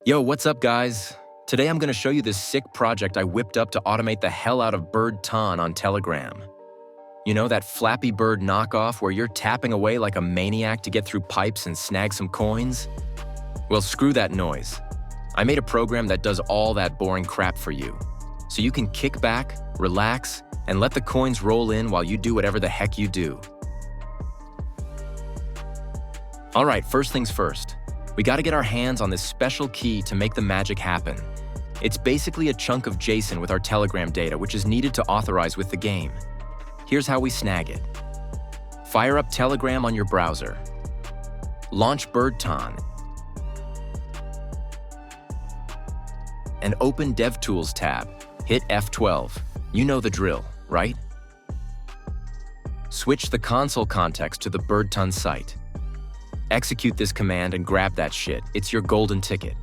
Yo, what's up, guys? Today I'm gonna show you this sick project I whipped up to automate the hell out of BIRDTon on Telegram. You know, that Flappy Bird knockoff where you're tapping away like a maniac to get through pipes and snag some coins? Well, screw that noise. I made a program that does all that boring crap for you, so you can kick back, relax, and let the coins roll in while you do whatever the heck you do. All right, first things first. We gotta get our hands on this special key to make the magic happen. It's basically a chunk of JSON with our Telegram data, which is needed to authorize with the game. Here's how we snag it. Fire up Telegram on your browser. Launch BIRDTon. And open DevTools tab. Hit F12. You know the drill, right? Switch the console context to the BIRDTon site. Execute this command and grab that shit. It's your golden ticket.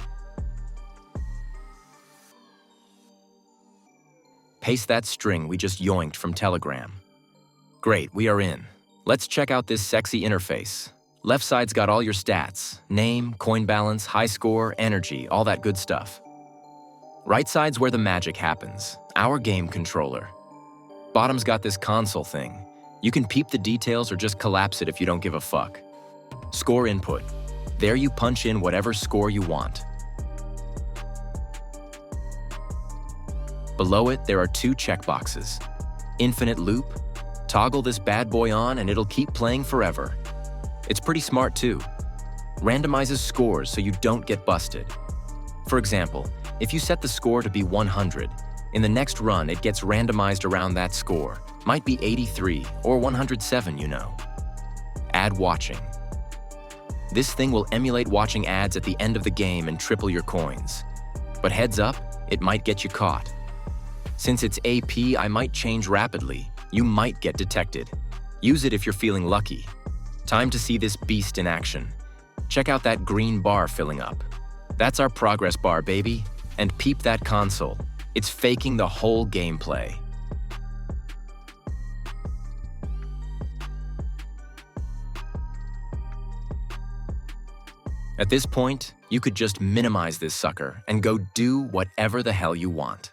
Paste that string we just yoinked from Telegram. Great, we are in. Let's check out this sexy interface. Left side's got all your stats: name, coin balance, high score, energy, all that good stuff. Right side's where the magic happens, our game controller. Bottom's got this console thing. You can peep the details or just collapse it if you don't give a fuck. Score input. There you punch in whatever score you want. Below it, there are two checkboxes. Infinite loop. Toggle this bad boy on and it'll keep playing forever. It's pretty smart too. Randomizes scores so you don't get busted. For example, if you set the score to be 100, in the next run it gets randomized around that score. Might be 83 or 107, you know. Add watching. This thing will emulate watching ads at the end of the game and triple your coins. But heads up, it might get you caught. Since it's AP, I might change rapidly. You might get detected. Use it if you're feeling lucky. Time to see this beast in action. Check out that green bar filling up. That's our progress bar, baby. And peep that console. It's faking the whole gameplay. At this point, you could just minimize this sucker and go do whatever the hell you want.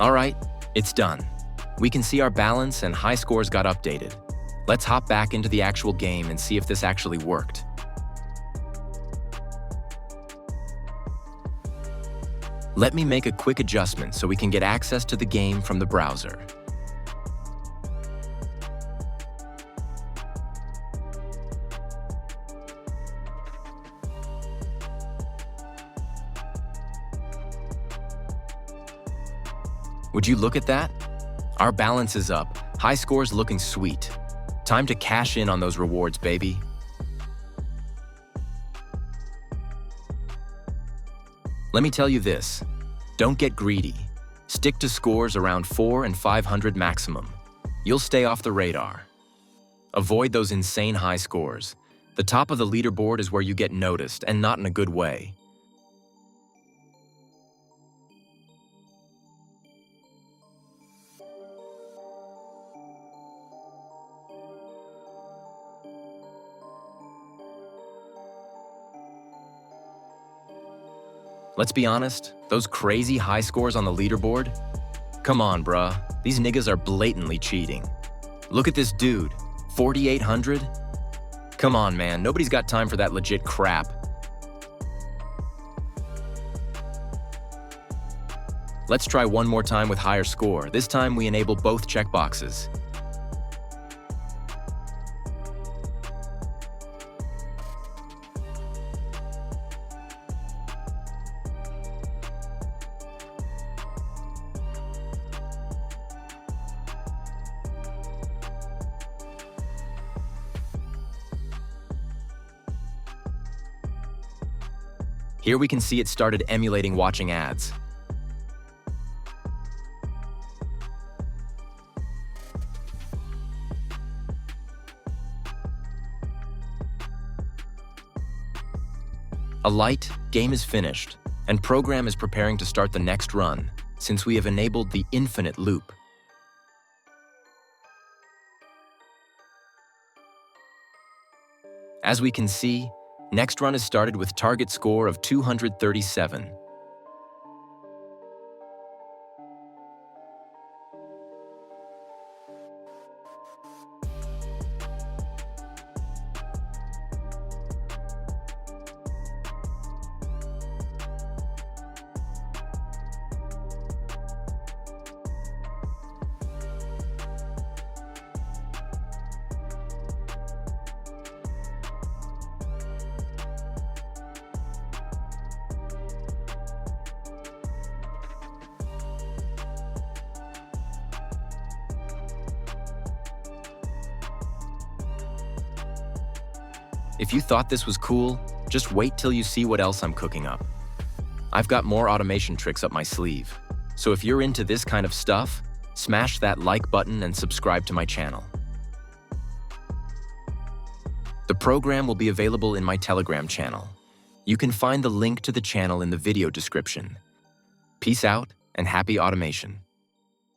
All right, it's done. We can see our balance and high scores got updated. Let's hop back into the actual game and see if this actually worked. Let me make a quick adjustment so we can get access to the game from the browser. Would you look at that? Our balance is up, high scores looking sweet. Time to cash in on those rewards, baby. Let me tell you this, don't get greedy. Stick to scores around 400 and 500 maximum. You'll stay off the radar. Avoid those insane high scores. The top of the leaderboard is where you get noticed, and not in a good way. Let's be honest, those crazy high scores on the leaderboard? Come on, bruh. These niggas are blatantly cheating. Look at this dude, 4,800? Come on, man, nobody's got time for that legit crap. Let's try one more time with higher score. This time we enable both checkboxes. Here we can see it started emulating watching ads. A light, game is finished. And program is preparing to start the next run, since we have enabled the infinite loop. As we can see, next run is started with target score of 237. If you thought this was cool, just wait till you see what else I'm cooking up. I've got more automation tricks up my sleeve, so if you're into this kind of stuff, smash that like button and subscribe to my channel. The program will be available in my Telegram channel. You can find the link to the channel in the video description. Peace out and happy automation.